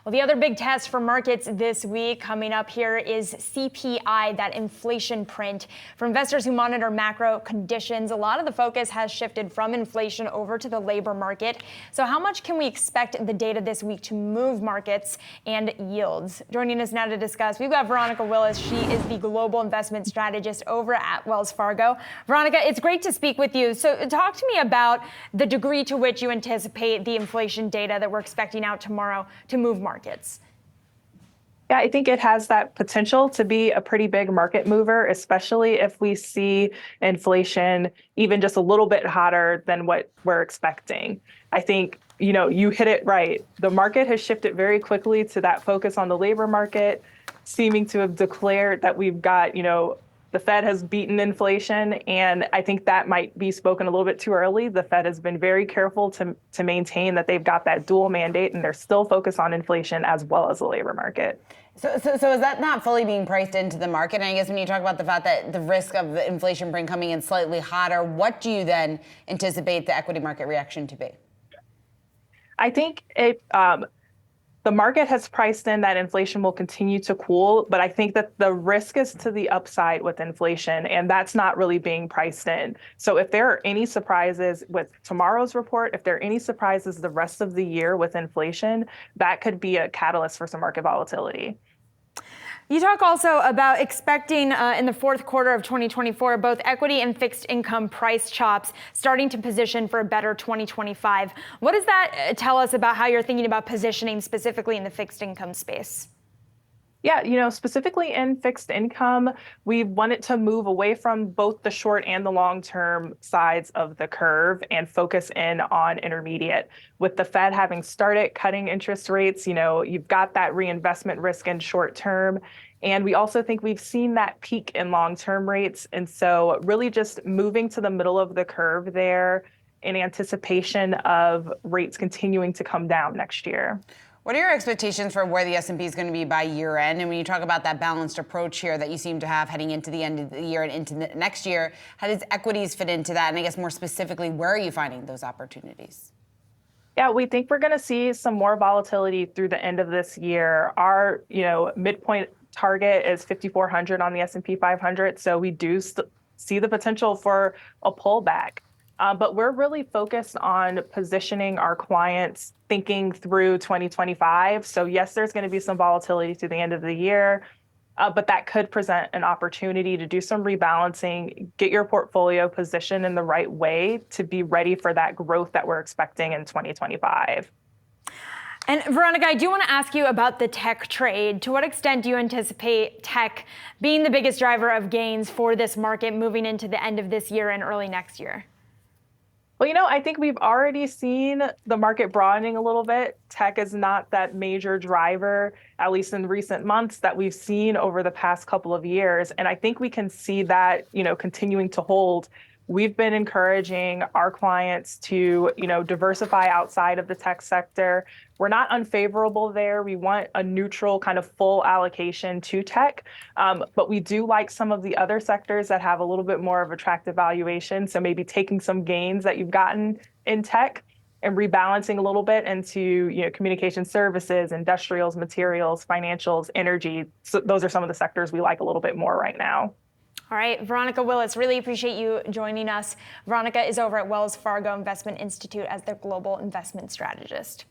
Well, the other big test for markets this week coming up here is CPI, that inflation print. For investors who monitor macro conditions, a lot of the focus has shifted from inflation over to the labor market. So how much can we expect the data this week to move markets and yields? Joining us now to discuss, we've got Veronica Willis. She is the global investment strategist over at Wells Fargo. Veronica, it's great to speak with you. So talk to me about the degree to which you anticipate the inflation data that we're expecting out tomorrow to move markets. Yeah, I think it has that potential to be a pretty big market mover, especially if we see inflation even just a little bit hotter than what we're expecting. I think, you hit it right. The market has shifted very quickly to that focus on the labor market, seeming to have declared that we've got, the Fed has beaten inflation, and I think that might be spoken a little bit too early. The Fed has been very careful to maintain that they've got that dual mandate, and they're still focused on inflation as well as the labor market. So is that not fully being priced into the market? And I guess when you talk about the fact that the risk of the inflation print coming in slightly hotter, what do you then anticipate the equity market reaction to be? I think the market has priced in that inflation will continue to cool, but I think that the risk is to the upside with inflation, and that's not really being priced in. So if there are any surprises with tomorrow's report, if there are any surprises the rest of the year with inflation, that could be a catalyst for some market volatility. You talk also about expecting in the fourth quarter of 2024, both equity and fixed income price chops starting to position for a better 2025. What does that tell us about how you're thinking about positioning specifically in the fixed income space? Yeah, specifically in fixed income, we wanted to move away from both the short and the long-term sides of the curve and focus in on intermediate. With the Fed having started cutting interest rates, you've got that reinvestment risk in short term. And we also think we've seen that peak in long-term rates. And so really just moving to the middle of the curve there in anticipation of rates continuing to come down next year. What are your expectations for where the S&P is going to be by year end? And when you talk about that balanced approach here that you seem to have heading into the end of the year and into next year, how does equities fit into that? And I guess more specifically, where are you finding those opportunities? Yeah, we think we're going to see some more volatility through the end of this year. Our, midpoint target is 5,400 on the S&P 500. So we do see the potential for a pullback. But we're really focused on positioning our clients thinking through 2025. So yes, there's going to be some volatility through the end of the year, but that could present an opportunity to do some rebalancing, get your portfolio positioned in the right way to be ready for that growth that we're expecting in 2025. And Veronica, I do want to ask you about the tech trade. To what extent do you anticipate tech being the biggest driver of gains for this market moving into the end of this year and early next year? Well, I think we've already seen the market broadening a little bit. Tech is not that major driver, at least in recent months, that we've seen over the past couple of years. And I think we can see that, continuing to hold. We've been encouraging our clients to, diversify outside of the tech sector. We're not unfavorable there. We want a neutral kind of full allocation to tech. But we do like some of the other sectors that have a little bit more of attractive valuation. So maybe taking some gains that you've gotten in tech and rebalancing a little bit into, communication services, industrials, materials, financials, energy. So those are some of the sectors we like a little bit more right now. All right, Veronica Willis, really appreciate you joining us. Veronica is over at Wells Fargo Investment Institute as their global investment strategist.